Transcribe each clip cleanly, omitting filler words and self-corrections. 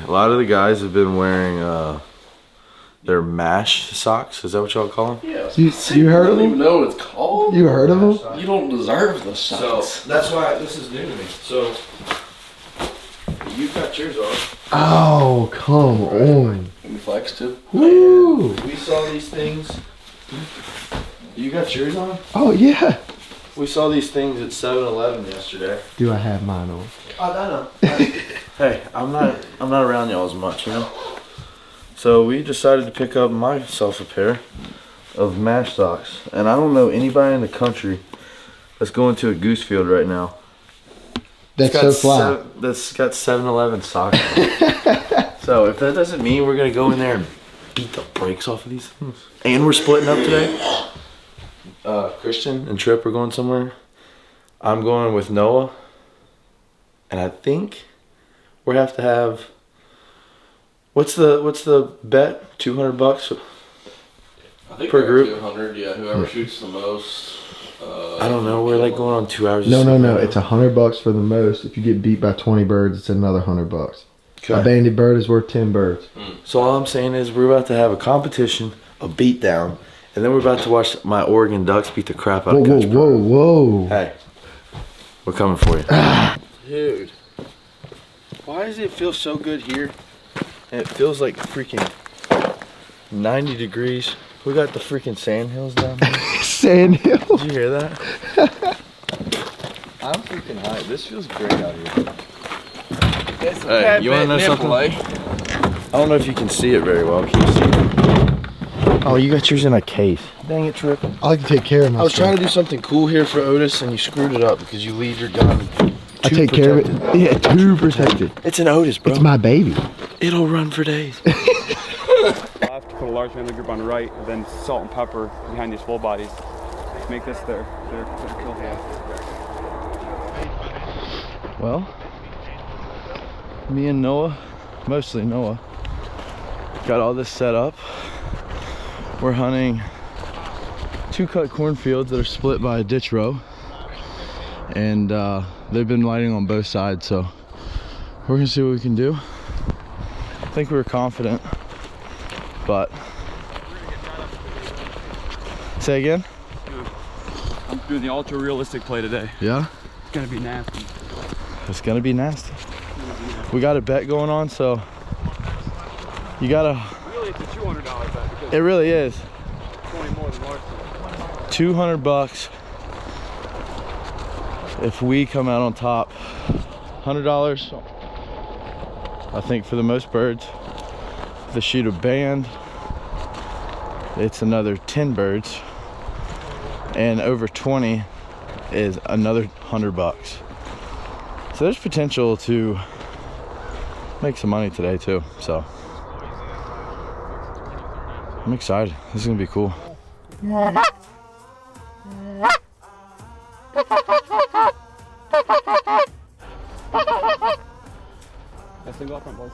A lot of the guys have been wearing their mash socks. Is that what y'all call them? Yeah. You heard of them? I don't even know what it's called. You heard of them? You don't deserve the socks. So that's why this is new to me. So you got yours on. Oh, come on. Can we flex too? Woo. We saw these things. You got yours on? Oh, yeah. We saw these things at 7-Eleven yesterday. Do I have mine on? I know. Hey, I'm not around y'all as much, you know. So we decided to pick up myself a pair of mash socks, and I don't know anybody in the country that's going to a Goose field right now. That's so fly. That's got 7-Eleven socks on. So if that doesn't mean we're gonna go in there and beat the brakes off of these things, and we're splitting up today. Christian and Trip are going somewhere. I'm going with Noah, and I think we have to have. What's the bet? $200 I think per group. 200. Yeah, whoever shoots the most. I don't know. We're like going on 2 hours. No. It's $100 for the most. If you get beat by 20 birds, it's another $100. Okay. A banded bird is worth 10 birds. So all I'm saying is we're about to have a competition, a beatdown, and then we're about to watch my Oregon Ducks beat the crap out of Coach Pro. Whoa. Hey, we're coming for you. Dude, why does it feel so good here? And it feels like freaking 90 degrees. We got the freaking sand hills down there. Sand hill. Did you hear that? I'm freaking high. This feels great out here. Hey, you wanna know something? I don't know if you can see it very well. Can you see it? Oh, you got yours in a case. Dang it, Trip. I like to take care of myself. I was trying to do something cool here for Otis, and you screwed it up because you leave your gun. I take care of it. Yeah, too protected. It's an Otis, bro. It's my baby. It'll run for days. Left, put a large family group on the right, and then salt and pepper behind these full bodies. Make this their kill hand. Well, me and Noah, mostly Noah, got all this set up. We're hunting 2 cut cornfields that are split by a ditch row, and they've been lighting on both sides, so we're gonna see what we can do. I think we were confident, but say again. I'm doing the ultra realistic play today. Yeah, It's gonna be nasty. it's gonna be nasty. We got a bet going on, so you gotta. Really, it's a $200 bet because It really is. it's only more than large. $200 if we come out on top. $100 I think for the most birds. If they shoot a band, it's another 10 birds, and over 20 is another $100. So there's potential to make some money today too, so I'm excited. This is gonna be cool. Let's go up front, boys.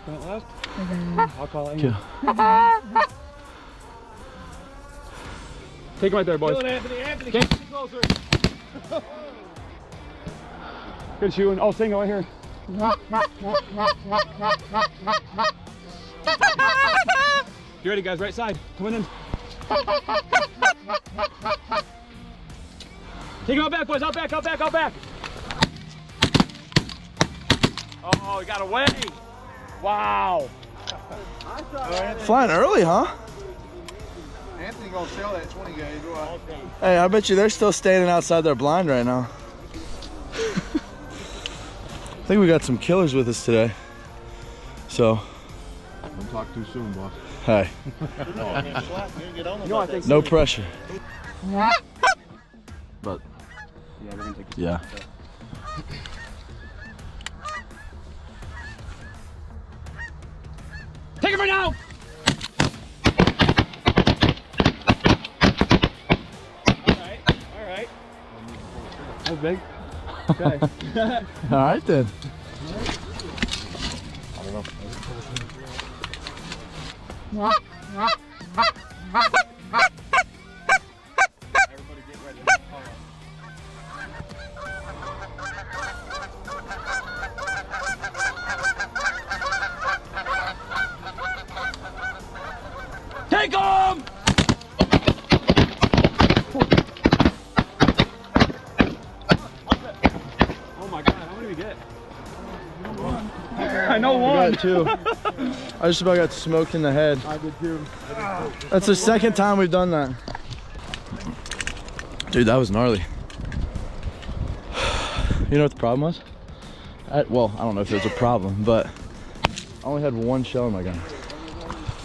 Front left. I'll call it. Yeah. Take him right there, boys. Anthony, Okay. get closer. Good shooting. Oh, single right here. You ready, guys? Right side. Coming in. Take him out back, boys. Out back, out back, out back. Oh, he got away. Wow. Flying early, huh? Anthony gonna sell that 20 gauge. Right? Hey, I bet you they're still standing outside their blind right now. I think we got some killers with us today. So, Don't talk too soon, boss. hey, No, I think no pressure. But, yeah, we're gonna take this. yeah. Take him right now. All right. That was big. Okay. All right then. Everybody Take him! Oh my God, how many did we get? I know I one. got 2. I just about got smoked in the head. I did too. That's the second time we've done that. Dude, that was gnarly. You know what the problem was? Well, I don't know if there's a problem, but I only had 1 shell in my gun.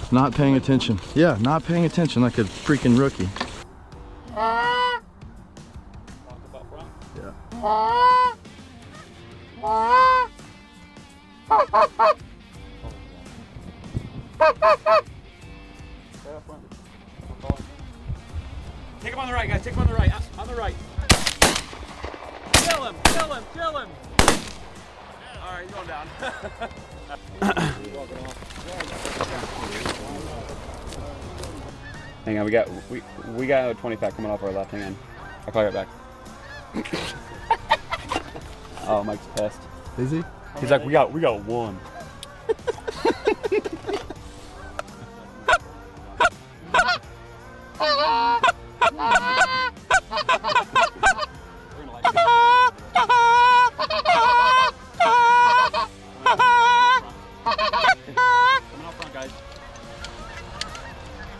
Not paying attention. Yeah, not paying attention like a freaking rookie. Yeah. Take him on the right, guys. Take him on the right. On the right. Kill him! Kill him! Kill him! All right, he's going down. Hang on, we got a 20 pack coming off our left. Hang on, I'll call you right back. Oh, Mike's pissed. Is he? He's like, we got 1.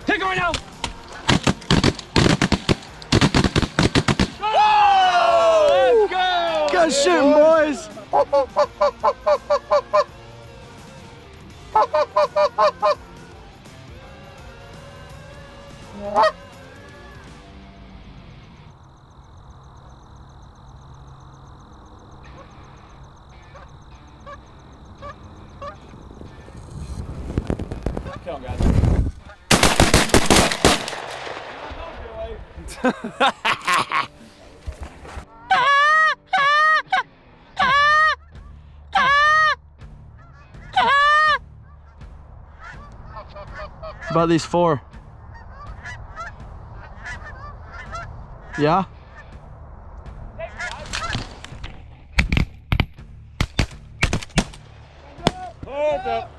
Take it right now! Oh, let's go! Good shooting, boys! Kill him, guys. About these 4. Yeah? Hold up.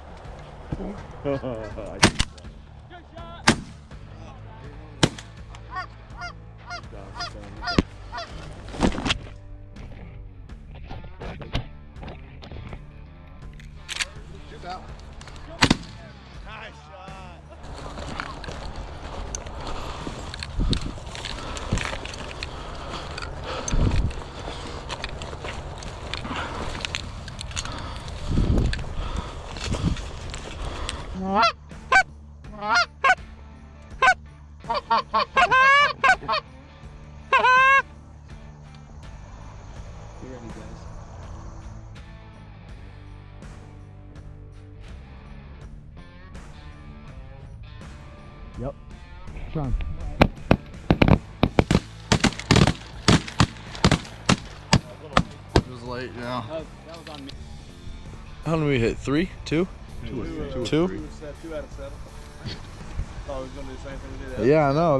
Yep. Try. It was late, yeah. That was on me. How many we hit? 3? 2? 2? We said 2 out of 7. Thought we was gonna do the same thing we did. Yeah, I know.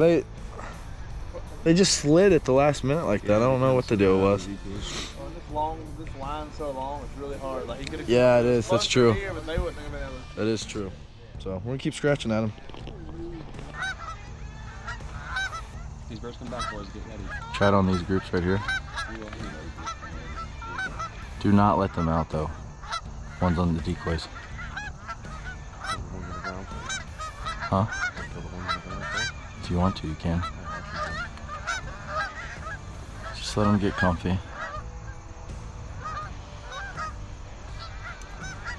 They just slid at the last minute like that. I don't know what the deal was. This line's so long, it's really hard. Like he could have. Yeah, it is. That's true. Here, but they wouldn't have been able to. That is true. So we're gonna keep scratching at him. These birds come back, boys. Get ready. Try it on these groups right here. Do not let them out though. One's on the decoys. Huh? If you want to, you can. Just let them get comfy.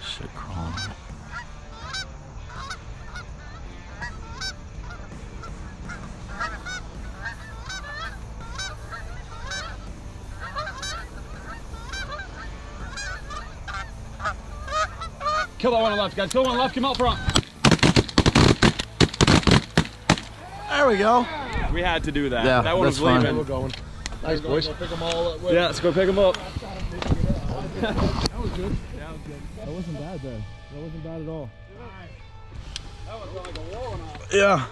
Shit crawling. Kill that one on the left, guys. Kill one on the left. Come out front. There we go. We had to do that. Yeah, that one that's was fine. leaving. We're going. Nice, boys. Pick them all up. Yeah, let's go pick them up. That was good. That wasn't bad then. That wasn't bad at all. That was like a war on. Yeah.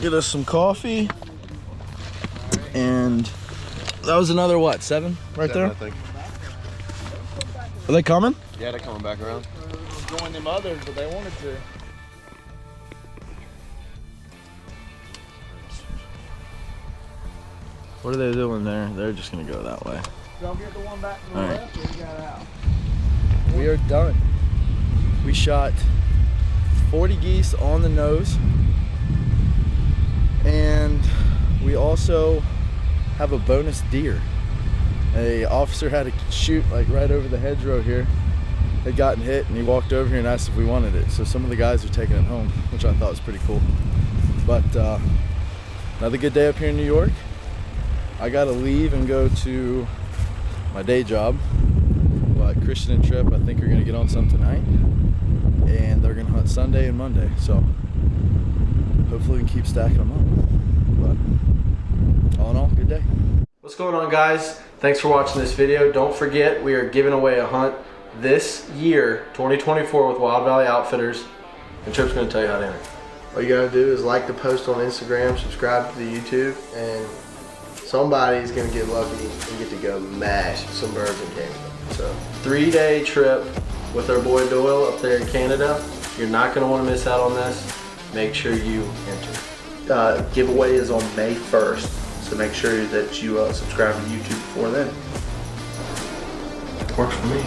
Get us some coffee. And that was another what, 7 right there? I think. Are they coming? Yeah, they're coming back around. Join them others, but they wanted to. What are they doing there? They're just gonna go that way. Don't get the one back to the All right. left, or you got out. We are done. We shot 40 geese on the nose, and we also have a bonus deer. A officer had to shoot like right over the hedgerow here. Had gotten hit, and he walked over here and asked if we wanted it. So some of the guys are taking it home, which I thought was pretty cool. But another good day up here in New York. I gotta leave and go to my day job. But Christian and Trip, I think, are gonna get on some tonight, and they're gonna hunt Sunday and Monday. So hopefully we can keep stacking them up. But all in all, good day. What's going on, guys? Thanks for watching this video. Don't forget, we are giving away a hunt this year, 2024, with Wild Valley Outfitters, and Trip's gonna tell you how to enter. All you gotta do is like the post on Instagram, subscribe to the YouTube, and somebody's gonna get lucky and get to go mash some birds in Canada. So 3-day trip with our boy Doyle up there in Canada. You're not gonna wanna miss out on this. Make sure you enter. Giveaway is on May 1st, so make sure that you subscribe to YouTube before then. Works for me.